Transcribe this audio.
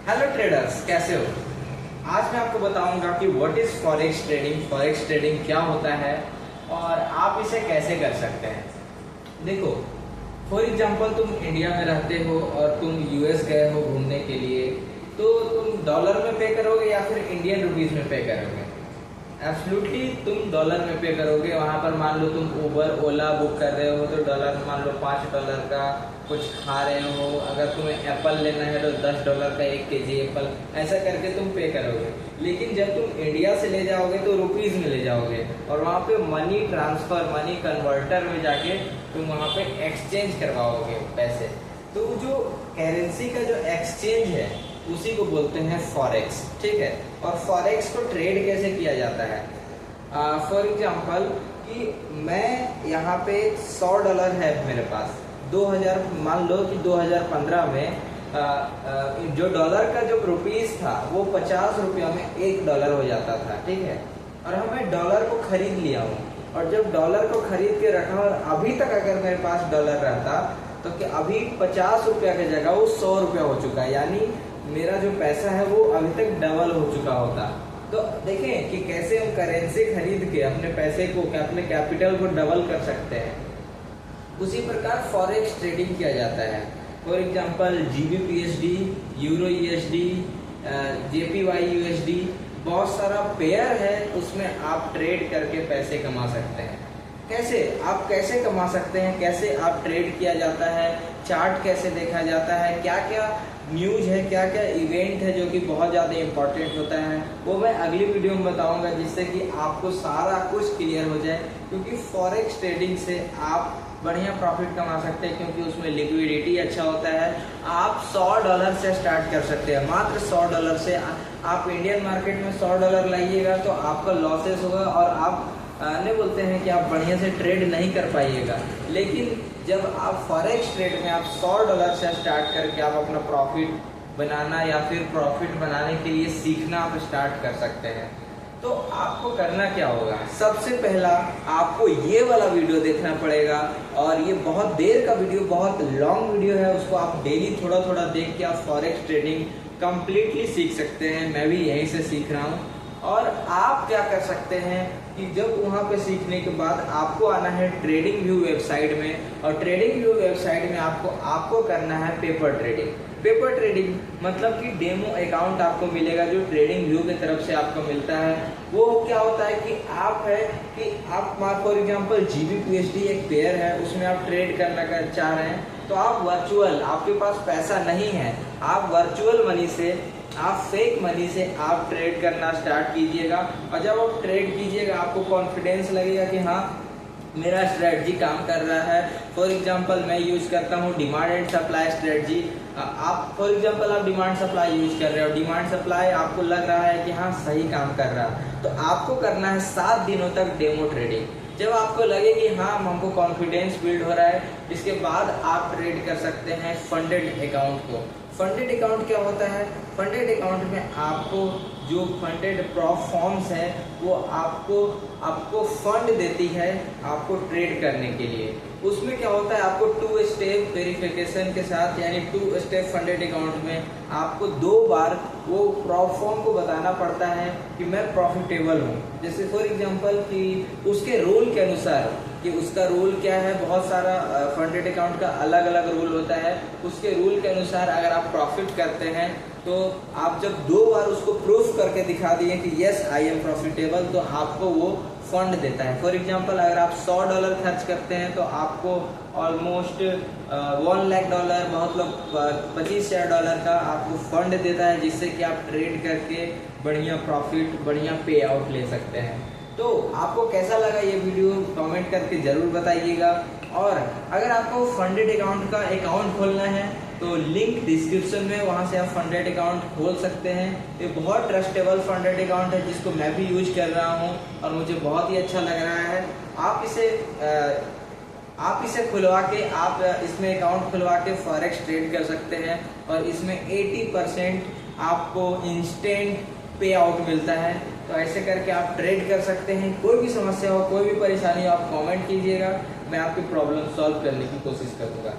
Hello traders, कैसे हो। आज मैं आपको बताऊंगा कि what is forex trading, forex trading क्या होता है और आप इसे कैसे कर सकते हैं। देखो, फॉर एग्जांपल तुम इंडिया में रहते हो और तुम यूएस गए हो घूमने के लिए, तो तुम डॉलर में पे करोगे या फिर इंडियन रुपीज में पे करोगे। एब्सोल्युटली तुम डॉलर में पे करोगे। वहां पर मान लो तुम उबर ओला बुक कर रहे हो तो डॉलर मान लो $5 का कुछ खा रहे हो। अगर तुम्हें एप्पल लेना है तो $10 का 1 केजी एप्पल, ऐसा करके तुम पे करोगे। लेकिन जब तुम इंडिया से ले जाओगे तो रुपीज में ले जाओगे और वहाँ पे मनी ट्रांसफर, मनी कन्वर्टर में जाके तुम वहाँ पे एक्सचेंज करवाओगे पैसे। तो जो करेंसी का जो एक्सचेंज है उसी को बोलते हैं फॉरेक्स, ठीक है। और फॉरेक्स को ट्रेड कैसे किया जाता है। फॉर एग्जांपल कि मैं यहाँ पे $100 है मेरे पास, 2000 मान लो कि 2015 में जो डॉलर का जो रुपीस था वो 50 रुपया में $1 हो जाता था, ठीक है। और हमें डॉलर को खरीद लिया हूँ और जब डॉलर को खरीद के रखा और अभी तक अगर मेरे पास डॉलर रहता तो कि अभी 50 रुपया की जगह वो 100 रुपया हो चुका है, यानी मेरा जो पैसा है वो अभी तक डबल हो चुका होता। तो देखें कि कैसे हम करेंसी खरीद के अपने पैसे को, अपने कैपिटल को डबल कर सकते हैं। उसी प्रकार फॉरेक्स ट्रेडिंग किया जाता है। For example GBPSD, euro USD, JPY USD, बहुत सारा पेयर है, उसमें आप ट्रेड करके पैसे कमा सकते हैं। कैसे आप कैसे कमा सकते हैं, कैसे आप ट्रेड किया जाता है, चार्ट कैसे देखा जाता है, क्या क्या न्यूज है, क्या क्या इवेंट है जो कि बहुत ज़्यादा इम्पोर्टेंट होता है, वो मैं अगली वीडियो में बताऊंगा, जिससे कि आपको सारा कुछ क्लियर हो जाए। क्योंकि फॉरेक्स ट्रेडिंग से आप बढ़िया प्रॉफिट कमा सकते हैं, क्योंकि उसमें लिक्विडिटी अच्छा होता है। आप $100 से स्टार्ट कर सकते हैं, मात्र $100 से। आप इंडियन मार्केट में $100 लाइएगा तो आपका लॉसेस होगा और आप नहीं बोलते हैं कि आप बढ़िया से ट्रेड नहीं कर पाइएगा। लेकिन जब आप फॉरेक्स ट्रेड में आप $100 से स्टार्ट करके आप अपना प्रॉफिट बनाना या फिर प्रॉफिट बनाने के लिए सीखना आप स्टार्ट कर सकते हैं। तो आपको करना क्या होगा, सबसे पहला आपको ये वाला वीडियो देखना पड़ेगा। और ये बहुत देर का वीडियो, बहुत लॉन्ग वीडियो है, उसको आप डेली थोड़ा थोड़ा देख के आप फॉरेक्स ट्रेडिंग कंप्लीटली सीख सकते हैं। मैं भी यहीं से सीख रहा हूँ। और आप क्या कर सकते हैं कि जब वहाँ पे सीखने के बाद आपको आना है ट्रेडिंग व्यू वेबसाइट में, और ट्रेडिंग व्यू वेबसाइट में आपको करना है पेपर ट्रेडिंग। पेपर ट्रेडिंग मतलब कि डेमो अकाउंट आपको मिलेगा जो ट्रेडिंग व्यू की तरफ से आपको मिलता है। वो क्या होता है कि आप फॉर एग्जांपल GBPSD एक पेयर है, उसमें आप ट्रेड करना चाह रहे हैं, तो आप वर्चुअल, आपके पास पैसा नहीं है, आप वर्चुअल मनी से, आप फेक मनी से आप ट्रेड करना स्टार्ट कीजिएगा। और जब आप ट्रेड कीजिएगा आपको कॉन्फिडेंस लगेगा कि हाँ मेरा स्ट्रेटजी काम कर रहा है। फॉर एग्जांपल मैं यूज करता हूँ डिमांड एंड सप्लाई स्ट्रेटजी। आप फॉर एग्जांपल आप डिमांड सप्लाई यूज कर रहे हो, डिमांड सप्लाई आपको लग रहा है कि हाँ सही काम कर रहा है, तो आपको करना है 7 दिनों तक डेमो ट्रेडिंग। जब आपको लगे कि हाँ हमको कॉन्फिडेंस बिल्ड हो रहा है, इसके बाद आप ट्रेड कर सकते हैं फंडेड अकाउंट को। फंडेड अकाउंट क्या होता है, फंडेड अकाउंट में आपको जो फंडेड फॉर्म्स है वो आपको फंड देती है आपको ट्रेड करने के लिए। उसमें क्या होता है, आपको 2 स्टेप वेरिफिकेशन के साथ, यानी 2 स्टेप फंडेड अकाउंट में आपको 2 बार वो फॉर्म को बताना पड़ता है कि मैं प्रॉफिटेबल हूँ। जैसे फॉर एग्जांपल कि उसके रूल के अनुसार, कि उसका रूल क्या है, बहुत सारा फंडेड अकाउंट का अलग अलग रूल होता है। उसके रूल के अनुसार अगर आप प्रॉफिट करते हैं तो आप जब 2 बार उसको प्रूफ करके दिखा दिए कि यस आई एम प्रॉफिटेबल, तो आपको वो फंड देता है। फॉर एग्जांपल अगर आप $100 खर्च करते हैं तो आपको ऑलमोस्ट $1 लाख, बहुत लोग $25,000 का आपको फंड देता है, जिससे कि आप ट्रेड करके बढ़िया प्रॉफिट, बढ़िया पे आउट ले सकते हैं। तो आपको कैसा लगा ये वीडियो कमेंट करके जरूर बताइएगा। और अगर आपको फंडेड अकाउंट का अकाउंट खोलना है तो लिंक डिस्क्रिप्शन में, वहां से आप फंडेड अकाउंट खोल सकते हैं। ये बहुत ट्रस्टेबल फंडेड अकाउंट है जिसको मैं भी यूज कर रहा हूं और मुझे बहुत ही अच्छा लग रहा है। आप इसे खुलवा के, आप इसमें अकाउंट खुलवा के फॉरेक्स ट्रेड कर सकते हैं और इसमें 80% आपको इंस्टेंट पे आउट मिलता है। तो ऐसे करके आप ट्रेड कर सकते हैं। कोई भी समस्या हो, कोई भी परेशानी हो, आप कमेंट कीजिएगा, मैं आपकी प्रॉब्लम सॉल्व करने की कोशिश करूंगा।